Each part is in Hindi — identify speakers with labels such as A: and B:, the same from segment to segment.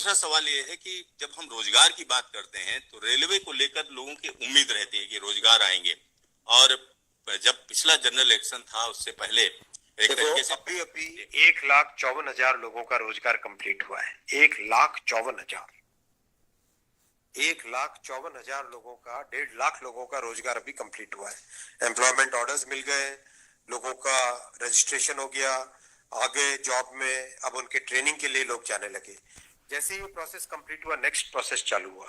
A: दूसरा सवाल ये है कि जब हम रोजगार की बात करते हैं तो रेलवे को लेकर लोगों की उम्मीद रहती है कि रोजगार आएंगे। और जब पिछला जनरल इलेक्शन था उससे पहले एक तरीके से
B: अभी 1,54,000 लोगों का रोजगार कंप्लीट हुआ है। 1,54,000 1,54,000 लोगों का 1.5 लाख लोगों का रोजगार अभी कंप्लीट हुआ है। एम्प्लॉयमेंट ऑर्डर्स मिल गए, लोगों का रजिस्ट्रेशन हो गया, आगे जॉब में अब उनके ट्रेनिंग के लिए लोग जाने लगे। जैसे ही प्रोसेस कंप्लीट हुआ, नेक्स्ट प्रोसेस चालू हुआ।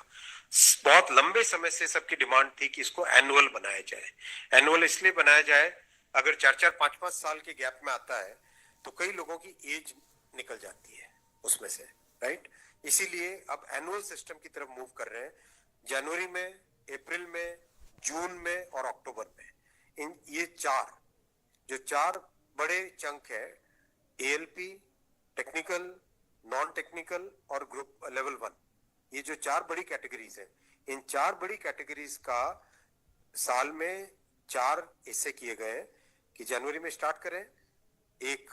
B: बहुत लंबे समय से सबकी डिमांड थी कि इसको एनुअल बनाया जाए। एनुअल इसलिए बनाया जाए, अगर 4-4, 5-5 साल के गैप में आता है तो कई लोगों की एज निकल जाती है उसमें से, राइट। इसीलिए अब एनुअल सिस्टम की तरफ मूव कर रहे हैं। जनवरी में, अप्रैल में, जून में और अक्टूबर में, इन ये चार बड़े चंक है, एएलपी, टेक्निकल, नॉन टेक्निकल और ग्रुप लेवल 1, ये जो 4 बड़ी कैटेगरीज है, इन 4 बड़ी कैटेगरीज का साल में 4 हिस्से किए गए हैं कि जनवरी में स्टार्ट करें एक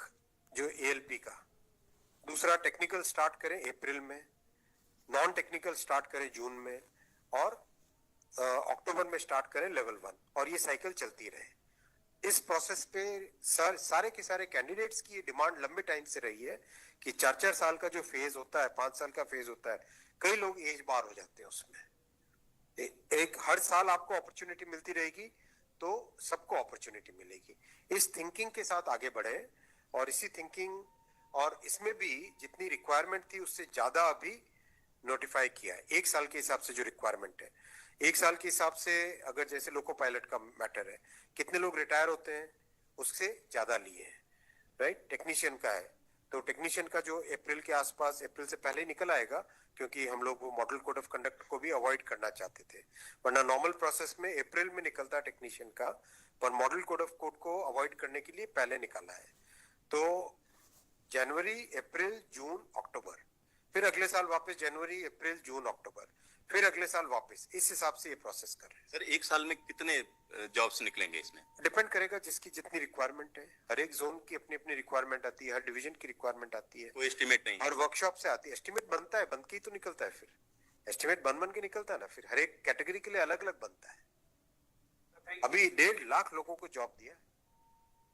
B: जो एएलपी का, दूसरा टेक्निकल स्टार्ट करें अप्रैल में, नॉन टेक्निकल स्टार्ट करें जून में और अक्टूबर में स्टार्ट करें लेवल 1, और ये साइकिल चलती रहे। इस प्रोसेस पे सारे के सारे कैंडिडेट्स की डिमांड लंबे टाइम से रही है कि 4-4 साल का जो फेज होता है, 5 साल का फेज होता है, कई लोग एज बार हो जाते हैं उसमें। एक हर साल आपको अपॉर्चुनिटी मिलती रहेगी तो सबको अपॉर्चुनिटी मिलेगी। इस थिंकिंग के साथ आगे बढ़े और इसी थिंकिंग और इसमें भी जितनी रिक्वायरमेंट थी उससे ज्यादा अभी नोटिफाई किया है। 1 साल के हिसाब से जो रिक्वायरमेंट है, 1 साल के हिसाब से अगर जैसे लोको पायलट का मैटर है, कितने लोग रिटायर होते हैं उससे ज्यादा लिए हैं, राइट। टेक्नीशियन का है तो टेक्नीशियन का जो अप्रैल के आसपास, अप्रैल से पहले निकल आएगा, क्योंकि हम लोग वो मॉडल कोड ऑफ कंडक्ट को भी अवॉइड करना चाहते थे, वरना नॉर्मल प्रोसेस में अप्रैल में निकलता टेक्नीशियन का, पर मॉडल कोड ऑफ कोड को अवॉइड करने के लिए पहले निकाला है। तो जनवरी, अप्रैल, जून, अक्टूबर, फिर अगले साल वापस जनवरी, अप्रैल, जून, अक्टूबर, फिर अगले साल वापस, इस हिसाब से ये प्रोसेस कर रहे हैं।
A: सर 1 साल में कितने जॉब्स निकलेंगे इसमें?
B: डिपेंड करेगा जिसकी जितनी रिक्वायरमेंट है। हर एक जोन की अपनी अपनी रिक्वायरमेंट आती है, हर डिवीजन की रिक्वायरमेंट आती है,
A: कोई एस्टिमेट नहीं,
B: हर वर्कशॉप से आती है। एस्टिमेट बनता है, बन के ही तो निकलता है, फिर एस्टिमेट बन के निकलता है ना, फिर हर एक कैटेगरी के लिए अलग अलग बनता है। अभी 1.5 लाख लोगों को जॉब दिया।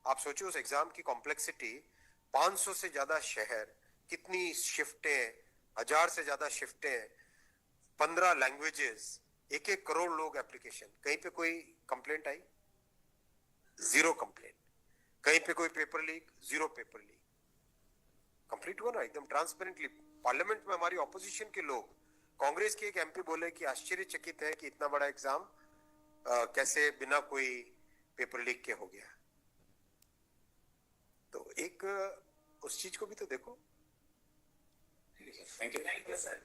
B: आप सोचो उस एग्जाम की कॉम्प्लेक्सिटी, 500 से ज्यादा शहर, कितनी शिफ्टें, 1000 से ज्यादा शिफ्टें, 15 लैंग्वेजेस, 1-1 करोड़ लोग एप्लीकेशन। कहीं पे कोई कंप्लेंट आई? 0 कंप्लेंट। कहीं पे कोई paper leak? 0 paper leak. Complete हुआ ना एकदम ट्रांसपेरेंटली। पार्लियामेंट में हमारी ऑपोजिशन के लोग, कांग्रेस के एक एमपी बोले कि आश्चर्यचकित है कि इतना बड़ा एग्जाम कैसे बिना कोई पेपर लीक के हो गया। तो एक उस चीज को भी तो देखो।
A: Thank you sir.